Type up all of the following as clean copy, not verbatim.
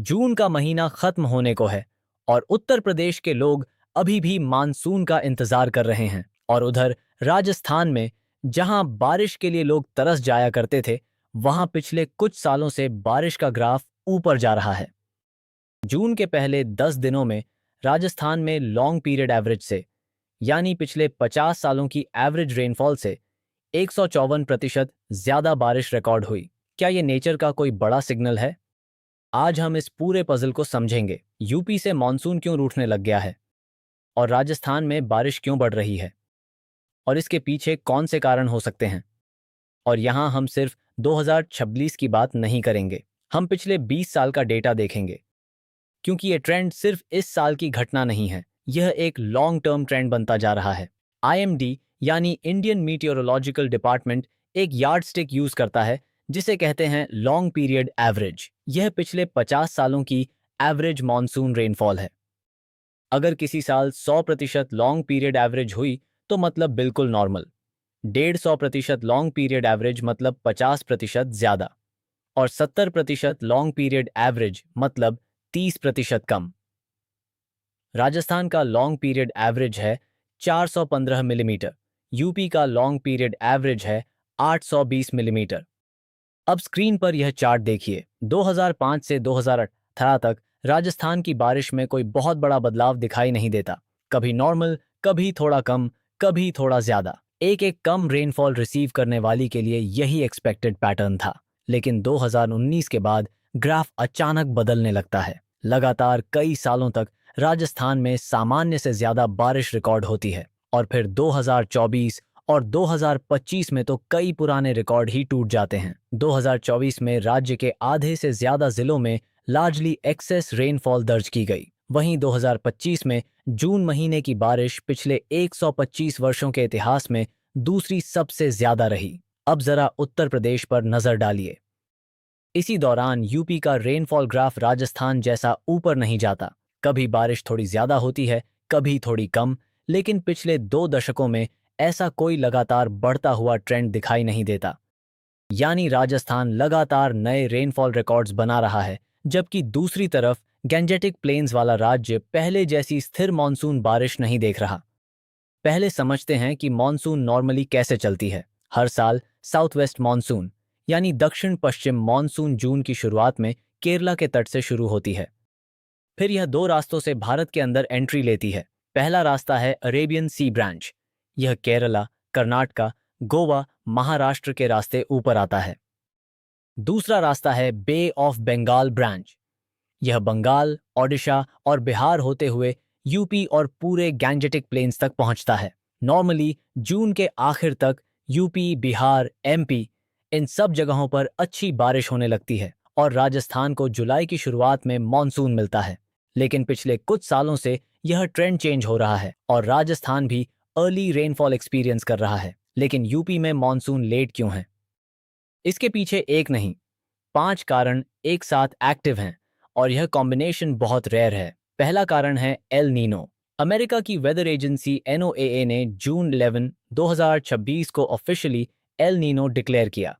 जून का महीना खत्म होने को है और उत्तर प्रदेश के लोग अभी भी मानसून का इंतजार कर रहे हैं। और उधर राजस्थान में जहां बारिश के लिए लोग तरस जाया करते थे, वहां पिछले कुछ सालों से बारिश का ग्राफ ऊपर जा रहा है। जून के पहले 10 दिनों में राजस्थान में लॉन्ग पीरियड एवरेज से, यानी पिछले 50 सालों की एवरेज रेनफॉल से 154% ज्यादा बारिश रिकॉर्ड हुई। क्या ये नेचर का कोई बड़ा सिग्नल है? आज हम इस पूरे पजल को समझेंगे। यूपी से मानसून क्यों रूठने लग गया है और राजस्थान में बारिश क्यों बढ़ रही है और इसके पीछे कौन से कारण हो सकते हैं। और यहाँ हम सिर्फ 2026 की बात नहीं करेंगे, हम पिछले 20 साल का डेटा देखेंगे, क्योंकि ये ट्रेंड सिर्फ इस साल की घटना नहीं है, यह एक लॉन्ग टर्म ट्रेंड बनता जा रहा है। आईएमडी यानी इंडियन मीटियोरोलॉजिकल डिपार्टमेंट एक यार्डस्टिक यूज करता है जिसे कहते हैं लॉन्ग पीरियड एवरेज। यह पिछले 50 सालों की एवरेज मॉनसून रेनफॉल है। अगर किसी साल 100% लॉन्ग पीरियड एवरेज हुई तो मतलब बिल्कुल नॉर्मल, 150% लॉन्ग पीरियड एवरेज मतलब 50% ज्यादा, और 70% लॉन्ग पीरियड एवरेज मतलब 30% कम। राजस्थान का लॉन्ग पीरियड एवरेज है 415 मिलीमीटर, यूपी का लॉन्ग पीरियड एवरेज है 820 मिलीमीटर। अब स्क्रीन पर यह चार्ट देखिए। 2005 से 2018 तक राजस्थान की बारिश में कोई बहुत बड़ा बदलाव दिखाई नहीं देता। कभी नॉर्मल, कभी थोड़ा कम, कभी थोड़ा ज्यादा। एक एक कम रेनफॉल रिसीव करने वाली के लिए यही एक्सपेक्टेड पैटर्न था। लेकिन 2019 के बाद ग्राफ अचानक बदलने लगता है। लगातार कई सालों तक राजस्थान में सामान्य से ज्यादा बारिश रिकॉर्ड होती है और फिर 2024 और 2025 में तो कई पुराने रिकॉर्ड ही टूट जाते हैं। 2024 में राज्य के आधे से ज्यादा जिलों में लार्जली एक्सेस रेनफॉल दर्ज की गई। वहीं 2025 में जून महीने की बारिश पिछले 125 वर्षों के इतिहास में दूसरी सबसे ज्यादा रही। अब जरा उत्तर प्रदेश पर नजर डालिए। इसी दौरान यूपी का रेनफॉल ग्राफ राजस्थान जैसा ऊपर नहीं जाता। कभी बारिश थोड़ी ज्यादा होती है, कभी थोड़ी कम, लेकिन पिछले 2 दशकों में ऐसा कोई लगातार बढ़ता हुआ ट्रेंड दिखाई नहीं देता। यानी राजस्थान लगातार नए रेनफॉल रिकॉर्ड्स बना रहा है, जबकि दूसरी तरफ गैंजेटिक प्लेन्स वाला राज्य पहले जैसी स्थिर मॉनसून बारिश नहीं देख रहा। पहले समझते हैं कि मॉनसून नॉर्मली कैसे चलती है। हर साल साउथ वेस्ट मॉनसून यानी दक्षिण पश्चिम मॉनसून जून की शुरुआत में केरला के तट से शुरू होती है। फिर यह 2 रास्तों से भारत के अंदर एंट्री लेती है। पहला रास्ता है अरेबियन सी ब्रांच। यह केरला, कर्नाटका, गोवा, महाराष्ट्र के रास्ते ऊपर आता है। दूसरा रास्ता है बे ऑफ बंगाल ब्रांच। यह बंगाल, ओडिशा और बिहार होते हुए यूपी और पूरे गैंजेटिक प्लेन्स तक पहुंचता है। नॉर्मली जून के आखिर तक यूपी, बिहार, एमपी इन सब जगहों पर अच्छी बारिश होने लगती है और राजस्थान को जुलाई की शुरुआत में मॉनसून मिलता है। लेकिन पिछले कुछ सालों से यह ट्रेंड चेंज हो रहा है और राजस्थान भी अर्ली रेनफॉल एक्सपीरियंस कर रहा है। लेकिन यूपी में मॉनसून लेट क्यों है? इसके पीछे एक नहीं, 5 कारण एक साथ एक्टिव हैं और यह कॉम्बिनेशन बहुत रेयर है। पहला कारण है एल नीनो। अमेरिका की वेदर एजेंसी एनओएए ने जून 11, 2026 को ऑफिशियली एल नीनो डिक्लेयर किया।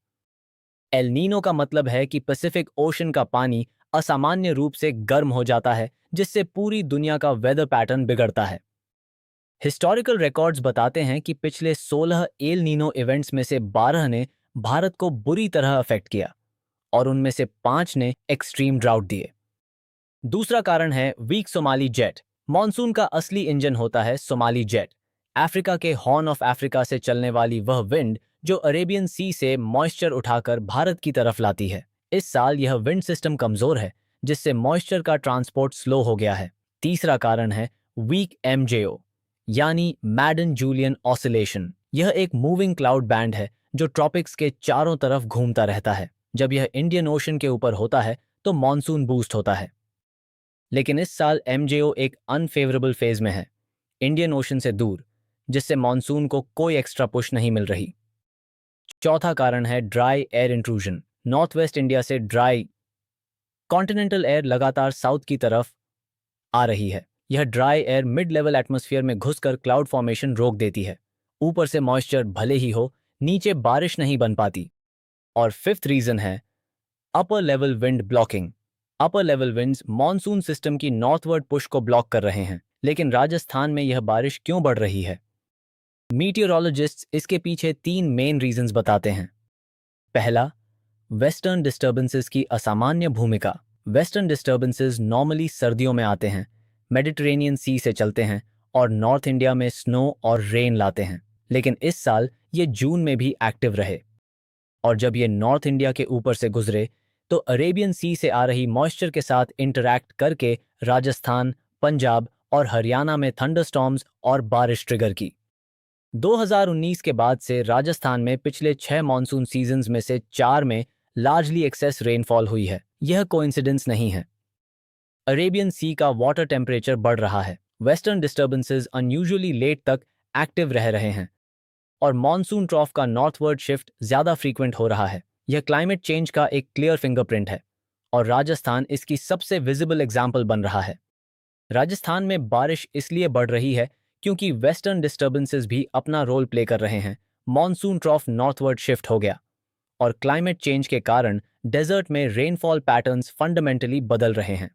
एल नीनो का मतलब है कि पैसिफिक ओशन का पानी असामान्य रूप से गर्म हो जाता है, जिससे पूरी दुनिया का वेदर पैटर्न बिगड़ता है। हिस्टोरिकल रिकॉर्ड्स बताते हैं कि पिछले 16 एल नीनो इवेंट्स में से 12 ने भारत को बुरी तरह अफेक्ट किया और उनमें से 5 ने एक्सट्रीम ड्राउट दिए। दूसरा कारण है वीक सोमाली जेट। मॉनसून का असली इंजन होता है सोमाली जेट, अफ्रीका के हॉर्न ऑफ अफ्रीका से चलने वाली वह विंड जो अरेबियन सी से मॉइस्चर उठाकर भारत की तरफ लाती है। इस साल यह विंड सिस्टम कमजोर है, जिससे मॉइस्चर का ट्रांसपोर्ट स्लो हो गया है। तीसरा कारण है वीक एमजेओ यानी मैडन जूलियन ऑसिलेशन। यह एक मूविंग क्लाउड बैंड है जो ट्रॉपिक्स के चारों तरफ घूमता रहता है। जब यह इंडियन ओशन के ऊपर होता है तो मॉनसून बूस्ट होता है। लेकिन इस साल एमजेओ एक अनफेवरेबल फेज में है, इंडियन ओशन से दूर, जिससे मॉनसून को कोई एक्स्ट्रा पुश नहीं मिल रही। चौथा कारण है dry air intrusion. North west India से ड्राई कॉन्टिनेंटल एयर लगातार साउथ की तरफ आ रही है। यह dry air mid level atmosphere में घुसकर क्लाउड फॉर्मेशन रोक देती है। ऊपर से मॉइस्चर भले ही हो, नीचे बारिश नहीं बन पाती। और फिफ्थ रीजन है upper level wind blocking. Upper level winds monsoon system की नॉर्थवर्ड पुश को ब्लॉक कर रहे हैं, लेकिन राजस्थान में यह बारिश क्यों बढ़ रही है? मीटियोरोलॉजिस्ट्स इसके पीछे 3 मेन रीजंस बताते हैं। पहला, वेस्टर्न डिस्टर्बेंसेस की असामान्य भूमिका। वेस्टर्न डिस्टर्बेंसेस नॉर्मली सर्दियों में आते हैं, मेडिटरेनियन सी से चलते हैं और नॉर्थ इंडिया में स्नो और रेन लाते हैं, लेकिन इस साल ये जून में भी एक्टिव रहे। और जब ये नॉर्थ इंडिया के ऊपर से गुजरे तो अरेबियन सी से आ रही मॉइस्चर के साथ इंटरैक्ट करके राजस्थान, पंजाब और हरियाणा में थंडरस्टॉर्म्स और बारिश ट्रिगर की। 2019 के बाद से राजस्थान में पिछले 6 मॉनसून सीजन्स में से 4 में लार्जली एक्सेस रेनफॉल हुई है। यह कोइंसिडेंस नहीं है। अरेबियन सी का वाटर टेम्परेचर बढ़ रहा है, वेस्टर्न डिस्टर्बेंसेस अनयूजुअली लेट तक एक्टिव रह रहे हैं और मॉनसून ट्रॉफ का नॉर्थवर्ड शिफ्ट ज्यादा फ्रीक्वेंट हो रहा है। यह क्लाइमेट चेंज का एक क्लियर फिंगरप्रिंट है और राजस्थान इसकी सबसे विजिबल एग्जाम्पल बन रहा है। राजस्थान में बारिश इसलिए बढ़ रही है क्योंकि वेस्टर्न डिस्टर्बेंसेस भी अपना रोल प्ले कर रहे हैं। मॉनसून ट्रॉफ नॉर्थवर्ड शिफ्ट हो गया और क्लाइमेट चेंज के कारण डेजर्ट में रेनफॉल पैटर्न्स फंडामेंटली बदल रहे हैं।